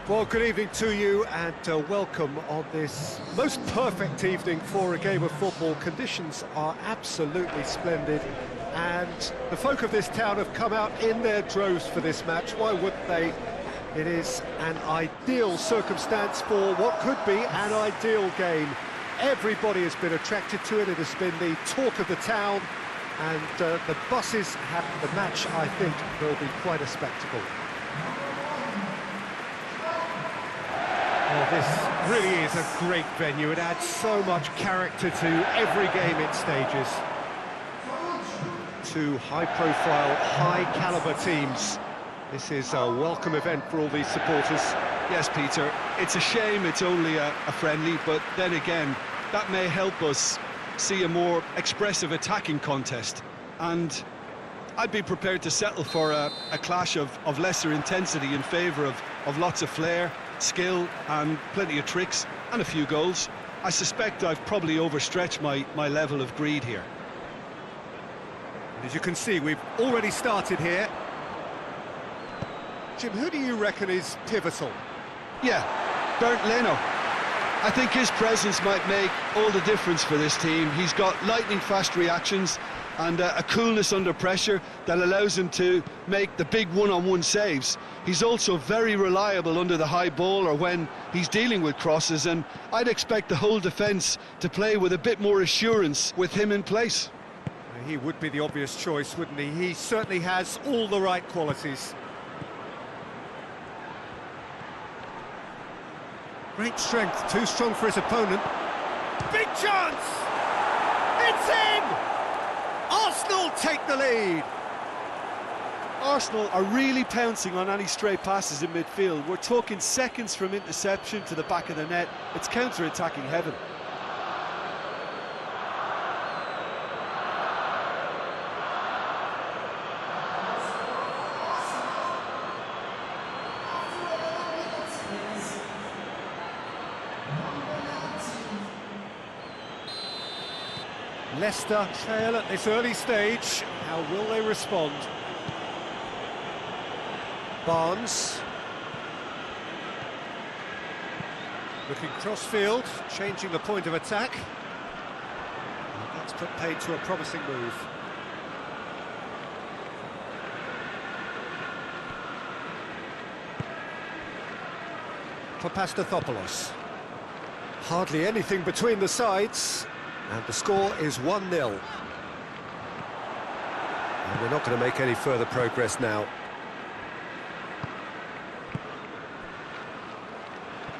Well, good evening to you and welcome on this most perfect evening for a game of football. Conditions are absolutely splendid and the folk of this town have come out in their droves for this match. Why wouldn't they? It is an ideal circumstance for what could be an ideal game. Everybody has been attracted to it. It has been the talk of the town and the buses have the match. I think will be quite a spectacle. Well, this really is a great venue. It adds so much character to every game it stages. Two high-profile, high-caliber teams. This is a welcome event for all these supporters. Yes, Peter, it's a shame it's only a friendly, but then again, that may help us see a more expressive attacking contest. And I'd be prepared to settle for a clash of lesser intensity in favour of lots of flair, skill and plenty of tricks and a few goals. I suspect I've probably overstretched my level of greed here. As you can see, we've already started here. Jim, who do you reckon is pivotal? Yeah, Bernd Leno. I think his presence might make all the difference for this team. He's got lightning-fast reactions and a coolness under pressure that allows him to make the big one-on-one saves. He's also very reliable under the high ball or when he's dealing with crosses, and I'd expect the whole defence to play with a bit more assurance with him in place. He would be the obvious choice, wouldn't he? He certainly has all the right qualities. Great strength, too strong for his opponent. Big chance! It's in! Arsenal take the lead! Arsenal are really pouncing on any stray passes in midfield. We're talking seconds from interception to the back of the net. It's counter-attacking heaven. Leicester trail at this early stage. How will they respond? Barnes. Looking cross-field, changing the point of attack. That's put paid to a promising move. Papastathopoulos. Hardly anything between the sides. And the score is 1-0. And we're not going to make any further progress now.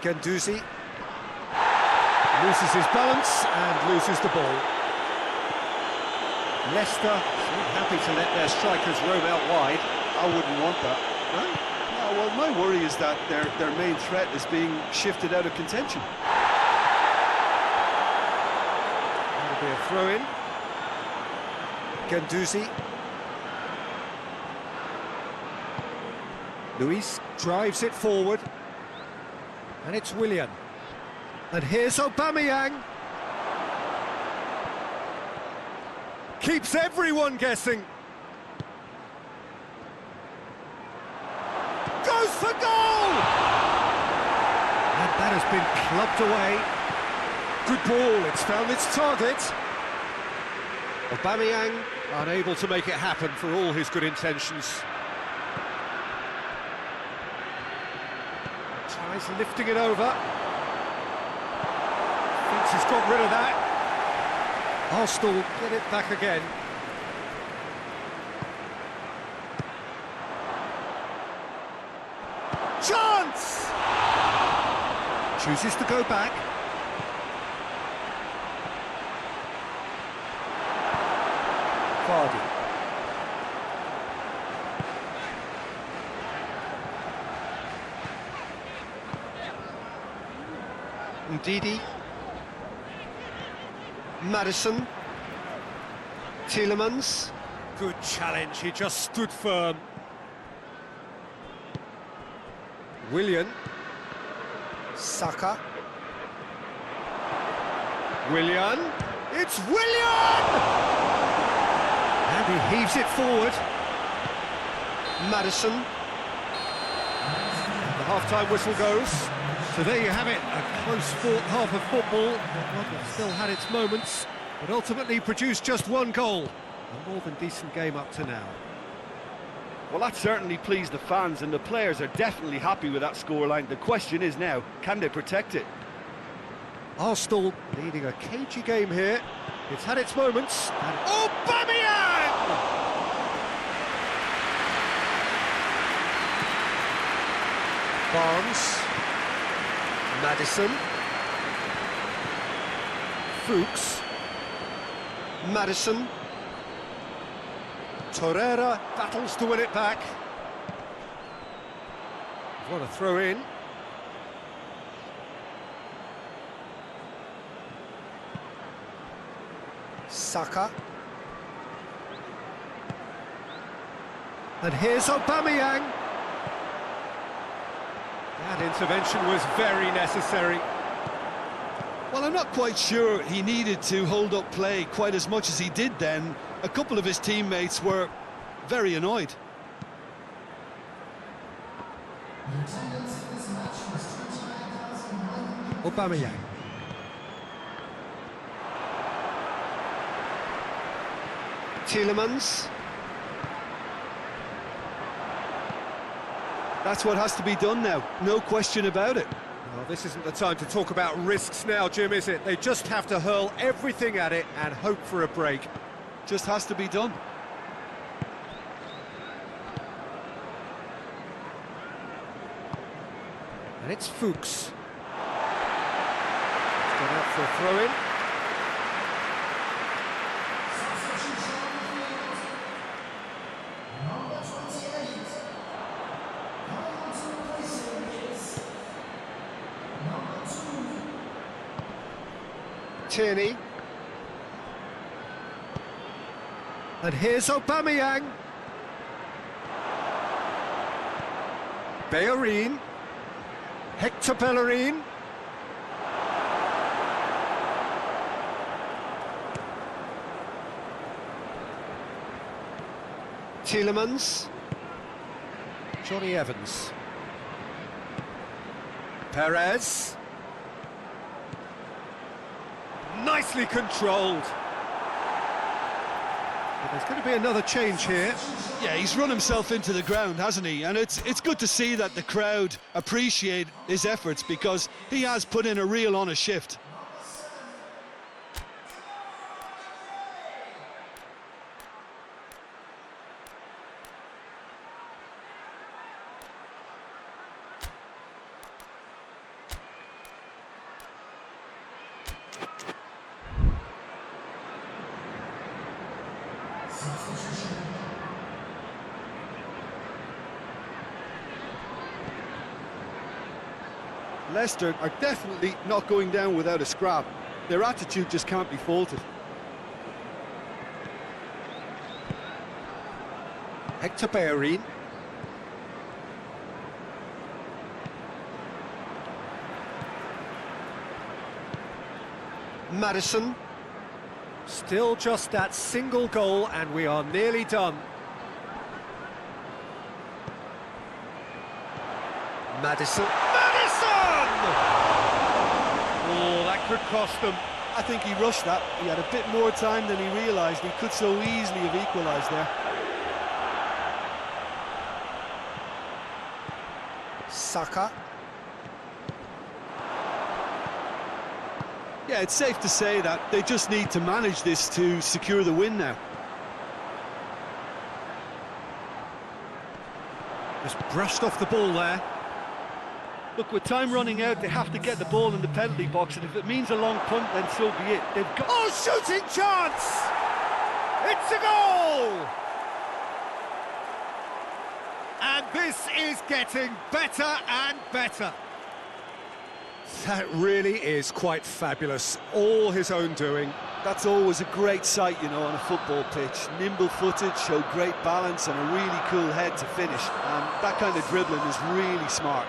Guendouzi loses his balance and loses the ball. Leicester seem happy to let their strikers roam out wide. I wouldn't want that. No, well, my worry is that their main threat is being shifted out of contention. Be a throw-in. Guendouzi. Luis drives it forward. And it's Willian. And here's Aubameyang. Keeps everyone guessing. Goes for goal! And that has been clubbed away. Good ball, it's found its target. Aubameyang unable to make it happen for all his good intentions. Tries lifting it over. Thinks he's got rid of that. Arsenal get it back again. Chance! Chooses to go back. Vardy. Ndidi. Madison. Tielemans. Good challenge, he just stood firm. Willian. Saka. Willian. It's Willian! And he heaves it forward. Madison. half-time whistle goes. So there you have it, a close-fought half of football. One that still had its moments, but ultimately produced just one goal. A more than decent game up to now. Well, that certainly pleased the fans, and the players are definitely happy with that scoreline. The question is now, can they protect it? Arsenal leading a cagey game here. It's had its moments. And Aubameyang! Barnes, Maddison, Fuchs, Maddison, Torreira battles to win it back. What a throw in. Saka. And here's Aubameyang. That intervention was very necessary. Well, I'm not quite sure he needed to hold up play quite as much as he did then. A couple of his teammates were very annoyed. Aubameyang. Tielemans. That's what has to be done now, no question about it. Well, this isn't the time to talk about risks now, Jim, is it? They just have to hurl everything at it and hope for a break. Just has to be done. And it's Fuchs. He's gone out for a throw-in. Tierney. And here's Aubameyang. Bellerin. Hector Bellerin. Tielemans. Johnny Evans. Perez. Nicely controlled. But there's going to be another change here. Yeah, he's run himself into the ground, hasn't he? And it's good to see that the crowd appreciate his efforts, because he has put in a real honest shift. Leicester are definitely not going down without a scrap. Their attitude just can't be faulted. Hector Bellerin. Maddison. Still just that single goal and we are nearly done. Maddison. Oh, that could cost them. I think he rushed that. He had a bit more time than he realised. He could so easily have equalised there. Saka. Yeah, it's safe to say that they just need to manage this to secure the win now. Just brushed off the ball there. Look, with time running out, they have to get the ball in the penalty box, and if it means a long punt, then so be it. They've got... Oh, shooting chance! It's a goal! And this is getting better and better. That really is quite fabulous. All his own doing. That's always a great sight, you know, on a football pitch. Nimble-footed, showed great balance and a really cool head to finish. And that kind of dribbling is really smart.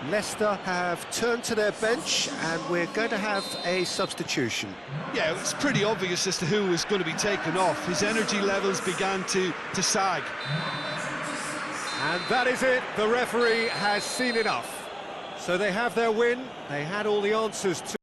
Leicester have turned to their bench, and we're going to have a substitution. Yeah, it's pretty obvious as to who was going to be taken off. His energy levels began to sag. And that is it. The referee has seen enough. So they have their win. They had all the answers to